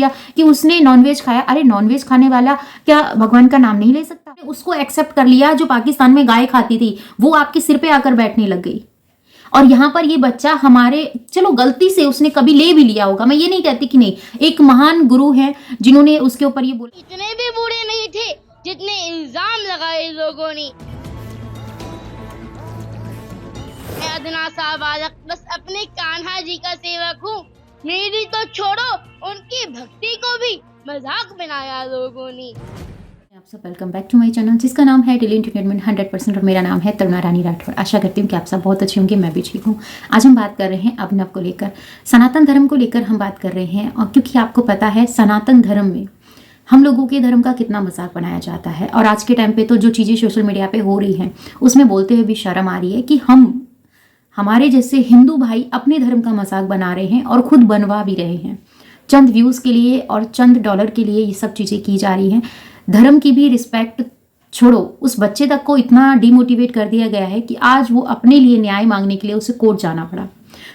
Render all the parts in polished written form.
कि उसने नॉनवेज खाया। अरे नॉनवेज खाने वाला क्या भगवान का नाम नहीं ले सकता? उसको एक्सेप्ट कर लिया जो पाकिस्तान में गाय खाती थी, वो आपके सिर पे आकर बैठने लग गई। और यहाँ पर ये बच्चा हमारे, चलो गलती से उसने कभी ले भी लिया होगा, मैं ये नहीं कहती कि नहीं, एक महान गुरु है जिन्होंने उसके ऊपर ये बोला। इतने भी बूढ़े नहीं थे जितने इल्जाम लगाए लोगों ने। मैं अदना सा बालक बस अपने कान्हा जी का सेवक हूँ। मेरी तो छोड़ो, उनकी भक्ति को भी मजाक बनाया लोगों ने। आप सब welcome back to my channel जिसका नाम है डेली एंटरटेनमेंट 100% और मेरा नाम है तरुणा रानी राठौर। आशा करती हूँ कि आप सब बहुत अच्छे होंगे, मैं भी ठीक हूँ। आज हम बात कर रहे हैं अभिनव को लेकर, सनातन धर्म को लेकर हम बात कर रहे हैं। और क्योंकि आपको पता है सनातन धर्म में हम लोगों के धर्म का कितना मजाक बनाया जाता है, और आज के टाइम पे तो जो चीज़ें सोशल मीडिया पे हो रही हैं उसमें बोलते हुए भी शर्म आ रही है कि हमारे जैसे हिंदू भाई अपने धर्म का मजाक बना रहे हैं और खुद बनवा भी रहे हैं। चंद व्यूज़ के लिए और चंद डॉलर के लिए ये सब चीज़ें की जा रही हैं। धर्म की भी रिस्पेक्ट छोड़ो, उस बच्चे तक को इतना डिमोटिवेट कर दिया गया है कि आज वो अपने लिए न्याय मांगने के लिए उसे कोर्ट जाना पड़ा।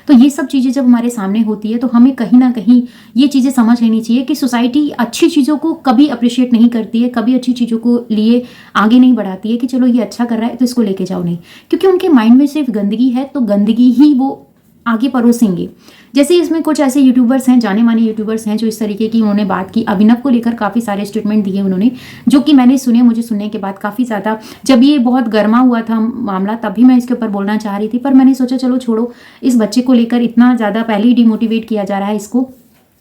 तो ये सब चीज़ें जब हमारे सामने होती है तो हमें कहीं ना कहीं ये चीज़ें समझ लेनी चाहिए कि सोसाइटी अच्छी चीज़ों को कभी अप्रिशिएट नहीं करती है, कभी अच्छी चीज़ों को लिए आगे नहीं बढ़ाती है कि चलो ये अच्छा कर रहा है तो इसको लेके जाओ, नहीं। क्योंकि उनके माइंड में सिर्फ गंदगी है तो गंदगी ही वो आगे परोसेंगे। जैसे इसमें कुछ ऐसे यूट्यूबर्स हैं, जाने माने यूट्यूबर्स हैं, जो इस तरीके की उन्होंने बात की। अभिनव को लेकर काफ़ी सारे स्टेटमेंट दिए उन्होंने, जो कि मैंने सुने। मुझे सुनने के बाद काफ़ी ज़्यादा, जब ये बहुत गर्मा हुआ था मामला तभी मैं इसके ऊपर बोलना चाह रही थी, पर मैंने सोचा चलो छोड़ो, इस बच्चे को लेकर इतना ज़्यादा पहले ही डिमोटिवेट किया जा रहा है, इसको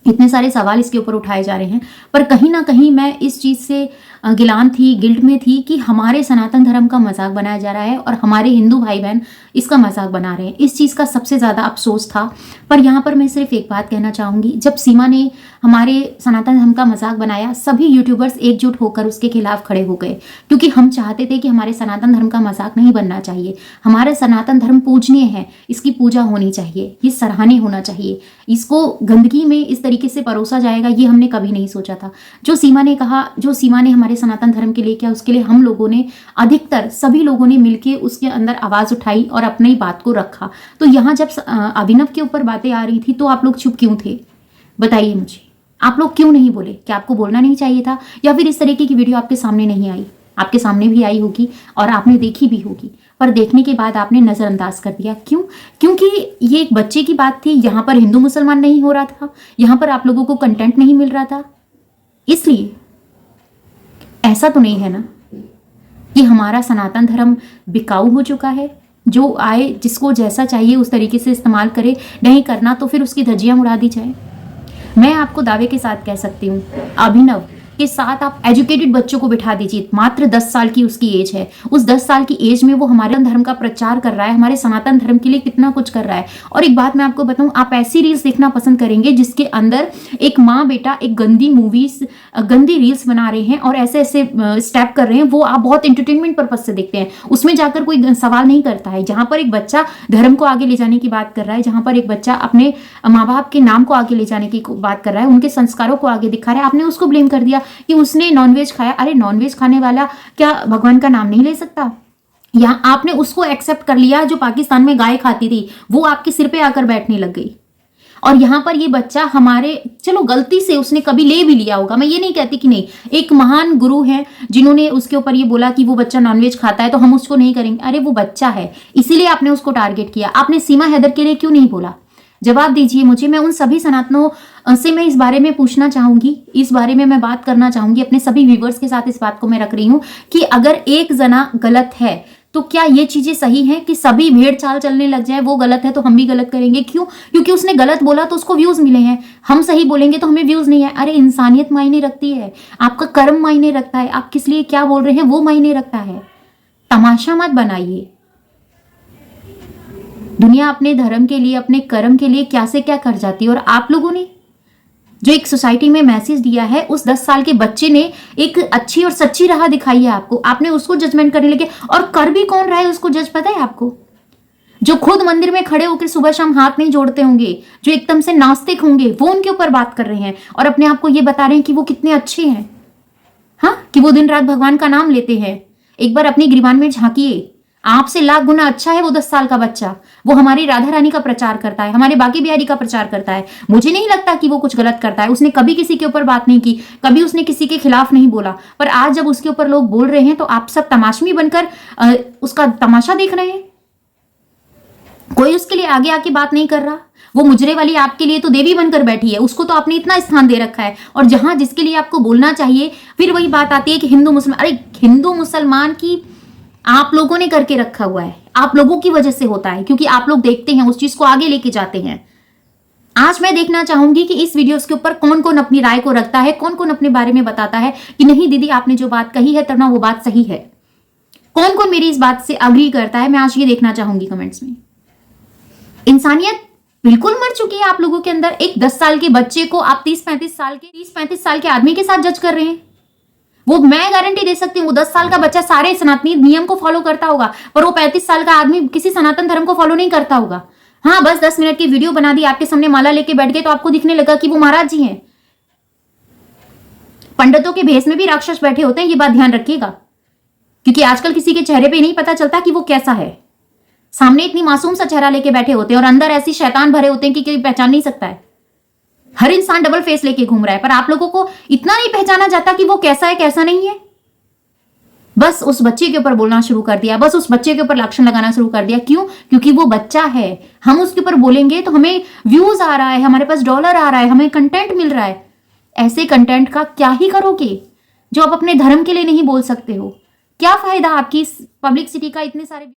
इतने सारे सवाल इसके ऊपर उठाए जा रहे हैं। पर कहीं ना कहीं मैं इस चीज़ से गिलान थी, गिल्ट में थी कि हमारे सनातन धर्म का मजाक बनाया जा रहा है और हमारे हिंदू भाई बहन इसका मजाक बना रहे हैं। इस चीज़ का सबसे ज़्यादा अफसोस था। पर यहाँ पर मैं सिर्फ एक बात कहना चाहूँगी, जब सीमा ने हमारे सनातन धर्म का मजाक बनाया, सभी यूट्यूबर्स एकजुट होकर उसके खिलाफ खड़े हो गए, क्योंकि हम चाहते थे कि हमारे सनातन धर्म का मजाक नहीं बनना चाहिए। हमारा सनातन धर्म पूजनीय है, इसकी पूजा होनी चाहिए, ये सराहनीय होना चाहिए। इसको गंदगी में इस तरीके से परोसा जाएगा ये हमने कभी नहीं सोचा था। जो सीमा ने कहा, जो सीमा ने हमारे सनातन धर्म के लिए किया, उसके लिए हम लोगों ने, अधिकतर सभी लोगों ने मिलकर उसके अंदर आवाज़ उठाई और अपनी बात को रखा। तो यहाँ जब अभिनव के ऊपर बातें आ रही थी तो आप लोग चुप क्यों थे? बताइए मुझे, आप लोग क्यों नहीं बोले? क्या आपको बोलना नहीं चाहिए था, या फिर इस तरीके की वीडियो आपके सामने नहीं आई? आपके सामने भी आई होगी और आपने देखी भी होगी, पर देखने के बाद आपने नज़रअंदाज कर दिया। क्यों? क्योंकि ये एक बच्चे की बात थी, यहाँ पर हिंदू मुसलमान नहीं हो रहा था, यहाँ पर आप लोगों को कंटेंट नहीं मिल रहा था। इसलिए ऐसा तो नहीं है ना कि हमारा सनातन धर्म बिकाऊ हो चुका है, जो आए जिसको जैसा चाहिए उस तरीके से इस्तेमाल करे, नहीं करना तो फिर उसकी धज्जियां उड़ा दी जाए। मैं आपको दावे के साथ कह सकती हूँ, अभिनव के साथ आप एजुकेटेड बच्चों को बिठा दीजिए, मात्र 10 साल की उसकी एज है, उस 10 साल की एज में वो हमारे धर्म का प्रचार कर रहा है, हमारे सनातन धर्म के लिए कितना कुछ कर रहा है। और एक बात मैं आपको बताऊं, आप ऐसी रील्स देखना पसंद करेंगे जिसके अंदर एक माँ बेटा एक गंदी मूवीज, गंदी रील्स बना रहे हैं और ऐसे ऐसे स्टेप कर रहे हैं, वो आप बहुत एंटरटेनमेंट पर्पज से देखते हैं। उसमें जाकर कोई सवाल नहीं करता है। जहां पर एक बच्चा धर्म को आगे ले जाने की बात कर रहा है, जहां पर एक बच्चा अपने माँ बाप के नाम को आगे ले जाने की बात कर रहा है, उनके संस्कारों को आगे दिखा रहा है, आपने उसको ब्लेम कर दिया कि उसने नॉनवेज खाया। अरे नॉनवेज खाने वाला क्या भगवान का नाम नहीं ले सकता? यहाँ आपने उसको एक्सेप्ट कर लिया जो पाकिस्तान में गाय खाती थी, वो आपके सिर पे आकर बैठने लग गई। और यहाँ पर ये बच्चा हमारे, चलो गलती से उसने कभी ले भी लिया होगा, मैं ये नहीं कहती कि नहीं, एक महान गुरु है जिन्होंने उसके ऊपर ये बोला कि वो बच्चा नॉनवेज खाता है तो हम उसको नहीं करेंगे। अरे वो बच्चा है, इसीलिए आपने उसको टारगेट किया। आपने सीमा हैदर के लिए क्यों नहीं बोला? जवाब दीजिए मुझे। मैं उन सभी सनातनों से मैं इस बारे में पूछना चाहूंगी, इस बारे में मैं बात करना चाहूंगी, अपने सभी व्यूवर्स के साथ इस बात को मैं रख रही हूं कि अगर एक जना गलत है तो क्या ये चीजें सही हैं कि सभी भेड़ चाल चलने लग जाए, वो गलत है तो हम भी गलत करेंगे? क्यों? क्योंकि उसने गलत बोला तो उसको व्यूज मिले हैं, हम सही बोलेंगे तो हमें व्यूज नहीं है। अरे इंसानियत मायने रखती है, आपका कर्म मायने रखता है, आप किस लिए क्या बोल रहे हैं वो मायने रखता है। तमाशा मत बनाइए। दुनिया अपने धर्म के लिए, अपने कर्म के लिए क्या से क्या कर जाती है, और आप लोगों ने जो एक सोसाइटी में मैसेज दिया है, उस 10 साल के बच्चे ने एक अच्छी और सच्ची राह दिखाई है आपको, आपने उसको जजमेंट करने लगे। और कर भी कौन रहा है उसको जज, पता है आपको? जो खुद मंदिर में खड़े होकर सुबह शाम हाथ नहीं जोड़ते होंगे, जो एकदम से नास्तिक होंगे, वो उनके ऊपर बात कर रहे हैं और अपने आप को ये बता रहे हैं कि वो कितने अच्छे हैं। हाँ, कि वो दिन रात भगवान का नाम लेते हैं। एक बार अपनी गिरबान में झांकिए, आपसे लाख गुना अच्छा है वो 10 साल का बच्चा। वो हमारी राधा रानी का प्रचार करता है, हमारे बाकी बिहारी का प्रचार करता है। मुझे नहीं लगता कि वो कुछ गलत करता है। उसने कभी किसी के ऊपर बात नहीं की, कभी उसने किसी के खिलाफ नहीं बोला। पर आज जब उसके ऊपर लोग बोल रहे हैं तो आप सब तमाशबी बनकर उसका तमाशा देख रहे हैं। कोई उसके लिए आगे आके बात नहीं कर रहा। वो मुजरे वाली आपके लिए तो देवी बनकर बैठी है, उसको तो आपने इतना स्थान दे रखा है। और जहां जिसके लिए आपको बोलना चाहिए, फिर वही बात आती है कि हिंदू मुसलमान। अरे हिंदू मुसलमान की आप लोगों ने करके रखा हुआ है, आप लोगों की वजह से होता है, क्योंकि आप लोग देखते हैं, उस चीज को आगे लेके जाते हैं। आज मैं देखना चाहूंगी कि इस वीडियोस के ऊपर कौन कौन अपनी राय को रखता है, कौन कौन अपने बारे में बताता है कि नहीं दीदी आपने जो बात कही है तरुणा वो बात सही है। कौन कौन मेरी इस बात से अग्री करता है, मैं आज ये देखना चाहूंगी कमेंट्स में। इंसानियत बिल्कुल मर चुकी है आप लोगों के अंदर। एक 10 साल के बच्चे को आप 30-35 साल के आदमी के साथ जज कर रहे हैं। वो मैं गारंटी दे सकती हूँ, वो 10 साल का बच्चा सारे सनातनी नियम को फॉलो करता होगा, पर वो 35 साल का आदमी किसी सनातन धर्म को फॉलो नहीं करता होगा। हाँ, बस 10 मिनट की वीडियो बना दी, आपके सामने माला लेके बैठ गए तो आपको दिखने लगा कि वो महाराज जी हैं। पंडितों के भेष में भी राक्षस बैठे होते हैं, ये बात ध्यान रखिएगा, क्योंकि आजकल किसी के चेहरे पे नहीं पता चलता कि वो कैसा है। सामने इतनी मासूम सा चेहरा लेके बैठे होते हैं और अंदर ऐसी शैतान भरे होते हैं कि कोई पहचान नहीं सकता है। हर इंसान डबल फेस लेके घूम रहा है, पर आप लोगों को इतना नहीं पहचाना जाता कि वो कैसा है कैसा नहीं है। बस उस बच्चे के ऊपर बोलना शुरू कर दिया, बस उस बच्चे के ऊपर लक्षण लगाना शुरू कर दिया। क्यों? क्योंकि वो बच्चा है। हम उसके ऊपर बोलेंगे तो हमें व्यूज आ रहा है, हमारे पास डॉलर आ रहा है, हमें कंटेंट मिल रहा है। ऐसे कंटेंट का क्या ही करोगे जो आप अपने धर्म के लिए नहीं बोल सकते हो? क्या फायदा आपकी इस पब्लिसिटी का? इतने सारे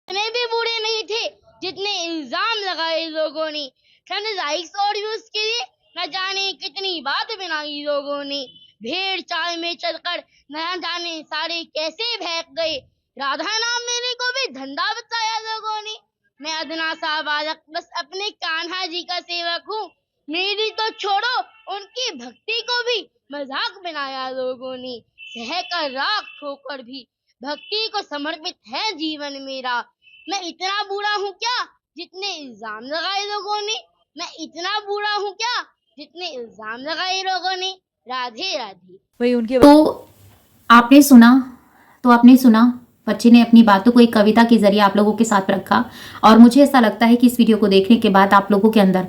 इतने भी बूढ़े नहीं थे जितने इल्जाम लगाए लोगों ने। चंद लाइक्स और व्यूज के लिए न जाने कितनी बात बनाई लोगों ने। भेड़ चाल में चलकर न जाने सारे कैसे बहक गए। राधा नाम मेरे को भी धंधा बताया लोगों ने। मैं अदना सा बालक बस अपने कान्हा जी का सेवक हूँ। मेरी तो छोड़ो, उनकी भक्ति को भी मजाक बनाया लोगों ने। सहकर राख ठोकर भी भक्ति को समर्पित है जीवन मेरा। मैं इतना बुरा हूँ क्या जितने इल्जाम लगाए लोगों ने? मैं इतना बुरा हूँ क्या जितने इल्जाम लगाए लोगों ने? राधे राधे। वही उनके तो आपने सुना, बच्चे ने अपनी बातों को एक कविता के जरिए आप लोगों के साथ रखा। और मुझे ऐसा लगता है कि इस वीडियो को देखने के बाद आप लोगों के अंदर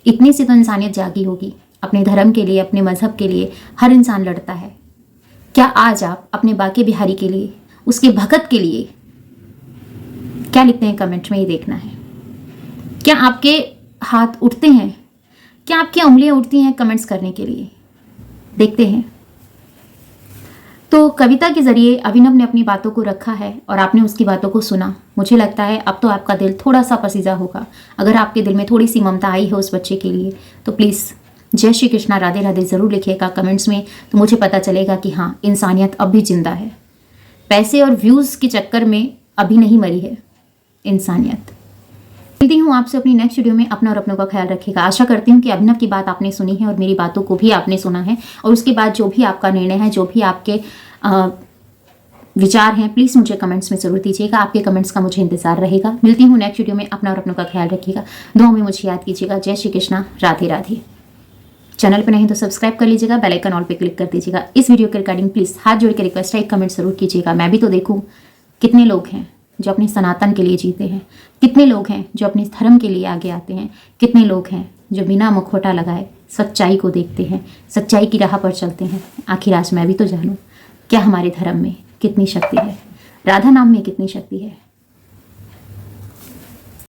इतनी सी तो इंसानियत जागी होगी। अपने धर्म के लिए, अपने मजहब के लिए हर इंसान लड़ता है। क्या आज आप अपने बाकी बिहारी के लिए, उसके भगत के लिए क्या लिखते हैं कमेंट में, ये देखना है। क्या आपके हाथ उठते हैं? क्या आपकी उंगलियां उठती हैं कमेंट्स करने के लिए? देखते हैं। तो कविता के जरिए अभिनव ने अपनी बातों को रखा है और आपने उसकी बातों को सुना। मुझे लगता है अब तो आपका दिल थोड़ा सा पसीजा होगा। अगर आपके दिल में थोड़ी सी ममता आई है उस बच्चे के लिए तो प्लीज़ जय श्री कृष्णा राधे राधे ज़रूर लिखिएगा कमेंट्स में, तो मुझे पता चलेगा कि हाँ, इंसानियत अब भी जिंदा है। पैसे और व्यूज़ के चक्कर में अभी नहीं मरी है इंसानियत। मिलती हूँ आपसे अपनी नेक्स्ट वीडियो में। अपना और अपनों का ख्याल रखिएगा। आशा करती हूँ कि अभिनव की बात आपने सुनी है और मेरी बातों को भी आपने सुना है, और उसके बाद जो भी आपका निर्णय है, जो भी आपके विचार हैं, प्लीज़ मुझे कमेंट्स में ज़रूर दीजिएगा। आपके कमेंट्स का मुझे इंतजार रहेगा। मिलती हूँ नेक्स्ट वीडियो में। अपना और अपनों का ख्याल रखिएगा। दुआ में मुझे याद कीजिएगा। जय श्री कृष्णा राधे राधे। चैनल पर नहीं तो सब्सक्राइब कर लीजिएगा, बेल आइकन ऑल पे क्लिक कर दीजिएगा। इस वीडियो के रिगार्डिंग प्लीज़ हाथ जोड़ के रिक्वेस्ट है, एक कमेंट जरूर कीजिएगा। मैं भी तो देखूँ कितने लोग हैं जो अपने सनातन के लिए जीते हैं, कितने लोग हैं जो अपने धर्म के लिए आगे आते हैं, कितने लोग हैं जो बिना मुखौटा लगाए सच्चाई को देखते हैं, सच्चाई की राह पर चलते हैं। आखिर आज मैं भी तो जानूँ क्या हमारे धर्म में कितनी शक्ति है, राधा नाम में कितनी शक्ति है।